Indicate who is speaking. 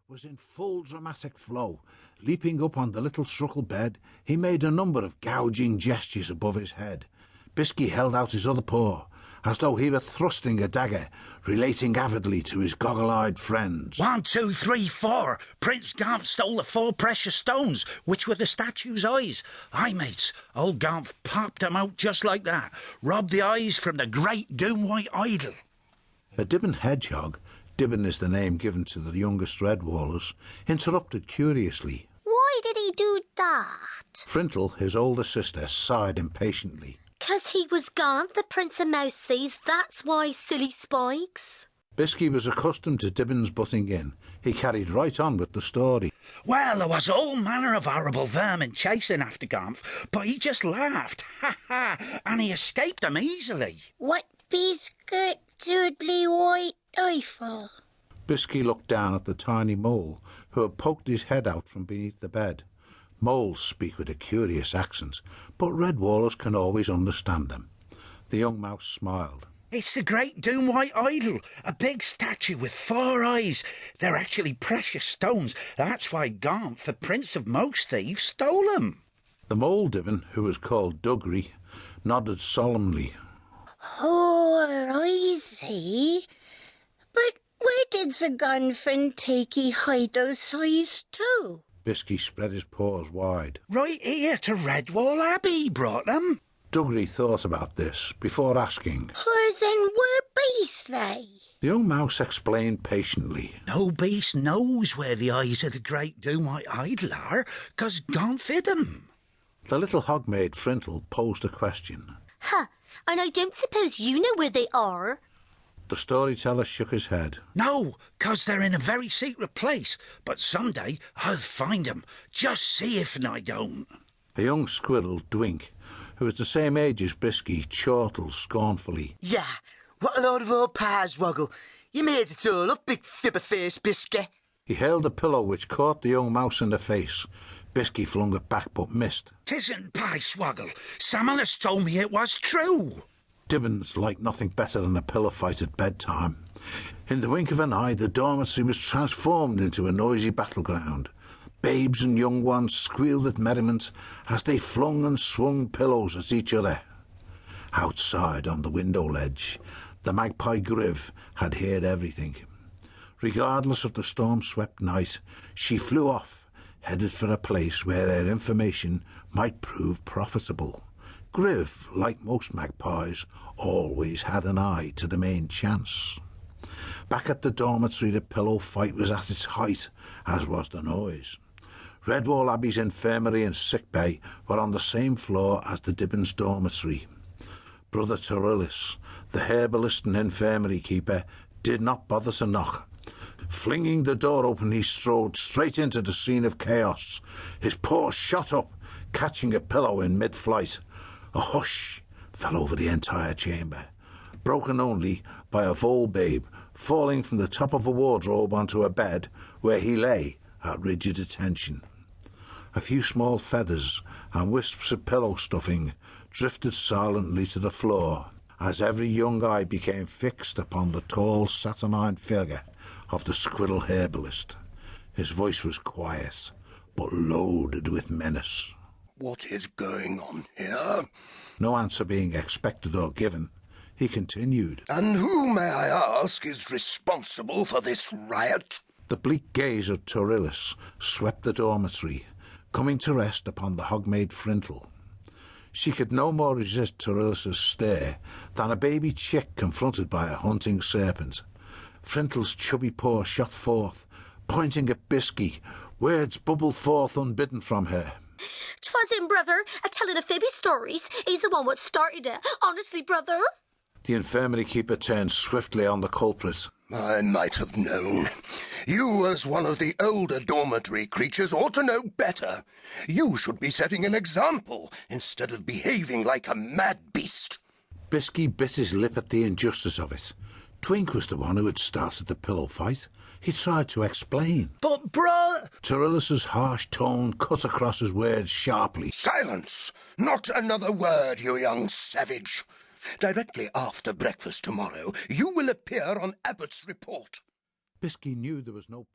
Speaker 1: was in full dramatic flow. Leaping up on the little truckle bed, he made a number of gouging gestures above his head. Bisky held out his other paw, as though he were thrusting a dagger, relating avidly to his goggle-eyed friends.
Speaker 2: 1, 2, 3, 4. Prince Garth stole the 4 precious stones, which were the statue's eyes. Aye, mates, old Garth popped them out just like that. Robbed the eyes from the great Doomwyte idol.
Speaker 1: A Dibbon hedgehog, Dibbon is the name given to the youngest Redwallers, interrupted curiously.
Speaker 3: Why did he do that?
Speaker 1: Frintle, his older sister, sighed impatiently.
Speaker 3: 'Cause he was Garth, the Prince of Mouse Thieves, that's why, silly spikes.
Speaker 1: Bisky was accustomed to Dibbon's butting in. He carried right on with the story.
Speaker 2: Well, there was all manner of horrible vermin chasing after Garth, but he just laughed, ha, and he escaped them easily.
Speaker 3: What biscuit doodly white Eiffel?
Speaker 1: Bisky looked down at the tiny mole, who had poked his head out from beneath the bed. Moles speak with a curious accent, but Redwallers can always understand them. The young mouse smiled.
Speaker 2: It's the great Doomwyte idol, a big statue with 4 eyes. They're actually precious stones. That's why Garth, the Prince of Mouse Thieves, stole them.
Speaker 1: The mole Dibbon, who was called Duggery, nodded solemnly.
Speaker 3: Oh, I see. But where did the gunfin take he hide those eyes to?
Speaker 1: Bisky spread his paws wide.
Speaker 2: Right here to Redwall Abbey he brought them.
Speaker 1: Duggery thought about this before asking.
Speaker 3: Or then where beast they?
Speaker 1: The young mouse explained patiently.
Speaker 2: No beast knows where the eyes of the great Doomwyte idol are, 'cause Garth hid them.
Speaker 1: The little hogmaid Frintle posed a question.
Speaker 3: And I don't suppose you know where they are?
Speaker 1: The storyteller shook his head.
Speaker 2: No, 'cause they're in a very secret place, but someday I'll find them. Just see if I don't.
Speaker 1: A young squirrel, Dwink, who was the same age as Bisky, chortled scornfully.
Speaker 4: Yeah, what a load of old pies, Woggle. You made it all up, big fibber-faced Bisky.
Speaker 1: He held a pillow which caught the young mouse in the face. Bisky flung it back but missed.
Speaker 2: 'Tisn't pie, Swoggle. Someone has told me it was true.
Speaker 1: Dibbons liked nothing better than a pillow fight at bedtime. In the wink of an eye, the dormitory was transformed into a noisy battleground. Babes and young ones squealed with merriment as they flung and swung pillows at each other. Outside, on the window ledge, the magpie Griv had heard everything. Regardless of the storm-swept night, she flew off, headed for a place where her information might prove profitable. Griv, like most magpies, always had an eye to the main chance. Back at the dormitory, the pillow fight was at its height, as was the noise. Redwall Abbey's infirmary and sick bay were on the same floor as the Dibbons' dormitory. Brother Torillis, the herbalist and infirmary keeper, did not bother to knock. Flinging the door open, he strode straight into the scene of chaos. His paw shot up, catching a pillow in mid-flight. A hush fell over the entire chamber, broken only by a vole babe falling from the top of a wardrobe onto a bed where he lay at rigid attention. A few small feathers and wisps of pillow stuffing drifted silently to the floor as every young eye became fixed upon the tall, saturnine figure of the squirrel herbalist. His voice was quiet, but loaded with menace.
Speaker 5: What is going on here?
Speaker 1: No answer being expected or given, he continued.
Speaker 5: And who, may I ask, is responsible for this riot?
Speaker 1: The bleak gaze of Torillis swept the dormitory, coming to rest upon the hogmaid Frintle. She could no more resist Torillis's stare than a baby chick confronted by a hunting serpent. Frintle's chubby paw shot forth, pointing at Bisky. Words bubbled forth unbidden from her.
Speaker 3: 'Twas him, brother, a-telling of fibby stories. He's the one what started it. Honestly, brother.
Speaker 1: The infirmary keeper turned swiftly on the culprit.
Speaker 5: I might have known. You, as one of the older dormitory creatures, ought to know better. You should be setting an example instead of behaving like a mad beast.
Speaker 1: Bisky bit his lip at the injustice of it. Twink was the one who had started the pillow fight. He tried to explain.
Speaker 2: But, bruh...
Speaker 1: Torillis's harsh tone cut across his words sharply.
Speaker 5: Silence! Not another word, you young savage. Directly after breakfast tomorrow, you will appear on Abbott's report.
Speaker 1: Bisky knew there was no